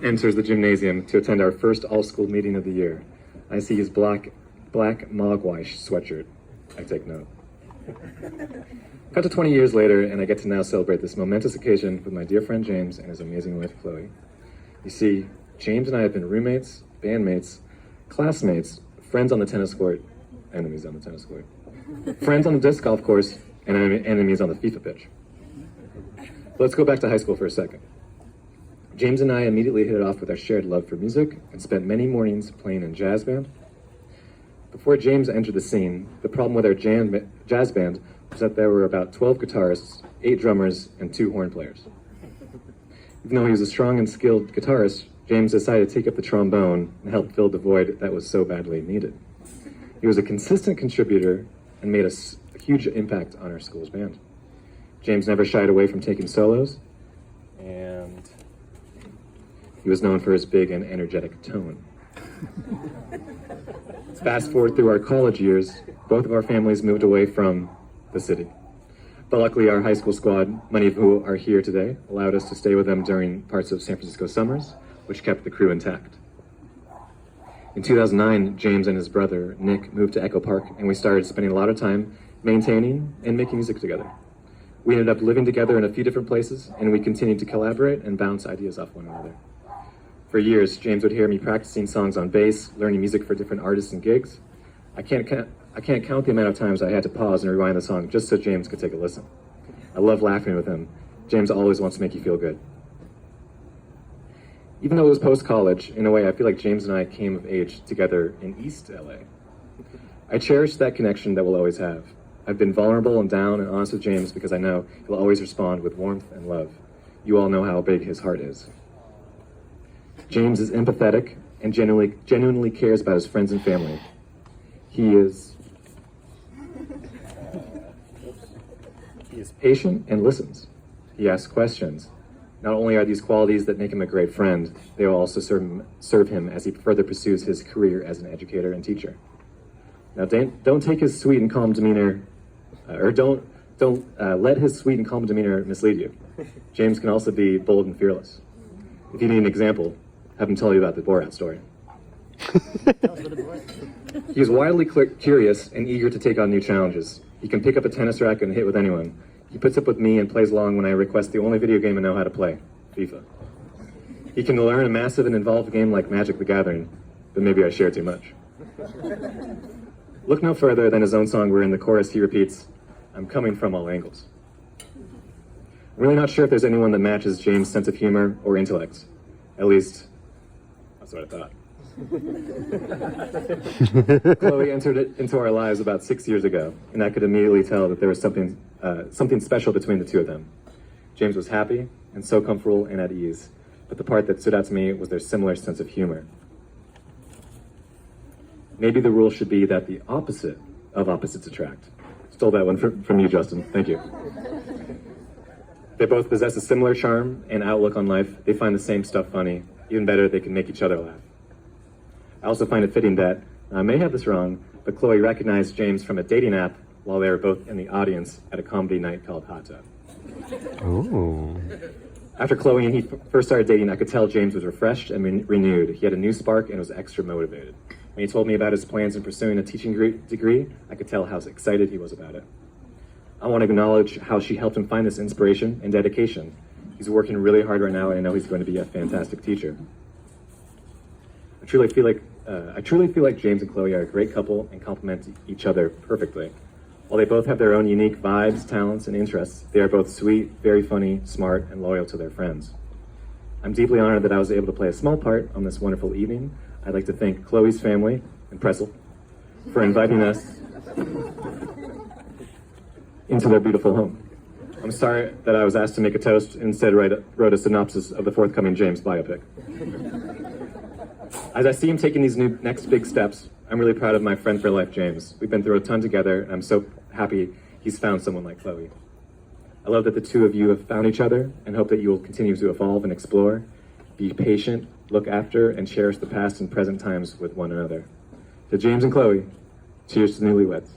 enters the gymnasium to attend our first all-school meeting of the year. I see his black Mogwai sweatshirt. I take note. Cut to 20 years later, and I get to now celebrate this momentous occasion with my dear friend James and his amazing wife, Chloe. You see, James and I have been roommates, bandmates, classmates, friends on the tennis court, enemies on the tennis court, friends on the disc golf course, and enemies on the FIFA pitch. Let's go back to high school for a second. James and I immediately hit it off with our shared love for music and spent many mornings playing in jazz band. Before James entered the scene, the problem with our jazz band was that there were about 12 guitarists, 8 drummers, and 2 horn players. Even though he was a strong and skilled guitarist, James decided to take up the trombone and help fill the void that was so badly needed. He was a consistent contributor and made a huge impact on our school's band. James never shied away from taking solos, and he was known for his big and energetic tone. Fast forward through our college years, both of our families moved away from the city. But luckily our high school squad, many of who are here today, allowed us to stay with them during parts of San Francisco summers, which kept the crew intact. In 2009, James and his brother, Nick, moved to Echo Park, and we started spending a lot of time maintaining and making music together. We ended up living together in a few different places, and we continued to collaborate and bounce ideas off one another. For years, James would hear me practicing songs on bass, learning music for different artists and gigs. I can't count the amount of times I had to pause and rewind the song just so James could take a listen. I love laughing with him. James always wants to make you feel good. Even though it was post-college, in a way I feel like James and I came of age together in East LA. I cherish that connection that we'll always have. I've been vulnerable and down and honest with James because I know he'll always respond with warmth and love. You all know how big his heart is. James is empathetic and genuinely cares about his friends and family. He is patient and listens. He asks questions. Not only are these qualities that make him a great friend, they will also serve him as he further pursues his career as an educator and teacher. Now, don't take his sweet and calm demeanor, don't let his sweet and calm demeanor mislead you. James can also be bold and fearless. If you need an example, have him tell you about the Borat story. He is wildly curious and eager to take on new challenges. He can pick up a tennis racket and hit with anyone. He puts up with me and plays along when I request the only video game I know how to play, FIFA. He can learn a massive and involved game like Magic the Gathering, but maybe I share too much. Look no further than his own song where in the chorus he repeats, "I'm coming from all angles." I'm really not sure if there's anyone that matches James' sense of humor or intellect. At least, that's what I thought. Chloe entered into our lives about 6 years ago, and I could immediately tell that there was something special between the two of them. James was happy and so comfortable and at ease, but the part that stood out to me was their similar sense of humor. Maybe the rule should be that the opposite of opposites attract. Stole that one from you, Justin. Thank you. They both possess a similar charm and outlook on life. They find the same stuff funny. Even better, they can make each other laugh. I also find it fitting that, I may have this wrong, but Chloe recognized James from a dating app while they were both in the audience at a comedy night called Hot Tub. Ooh. After Chloe and he first started dating, I could tell James was refreshed and renewed. He had a new spark and was extra motivated. When he told me about his plans in pursuing a teaching degree, I could tell how excited he was about it. I want to acknowledge how she helped him find this inspiration and dedication. He's working really hard right now, and I know he's going to be a fantastic teacher. I truly feel like James and Chloe are a great couple and complement each other perfectly. While they both have their own unique vibes, talents, and interests, they are both sweet, very funny, smart, and loyal to their friends. I'm deeply honored that I was able to play a small part on this wonderful evening. I'd like to thank Chloe's family and Pretzel for inviting us into their beautiful home. I'm sorry that I was asked to make a toast and instead wrote a synopsis of the forthcoming James biopic. As I see him taking these next big steps, I'm really proud of my friend for life, James. We've been through a ton together, and I'm so happy he's found someone like Chloe. I love that the two of you have found each other, and hope that you will continue to evolve and explore, be patient, look after, and cherish the past and present times with one another. To James and Chloe, cheers to newlyweds.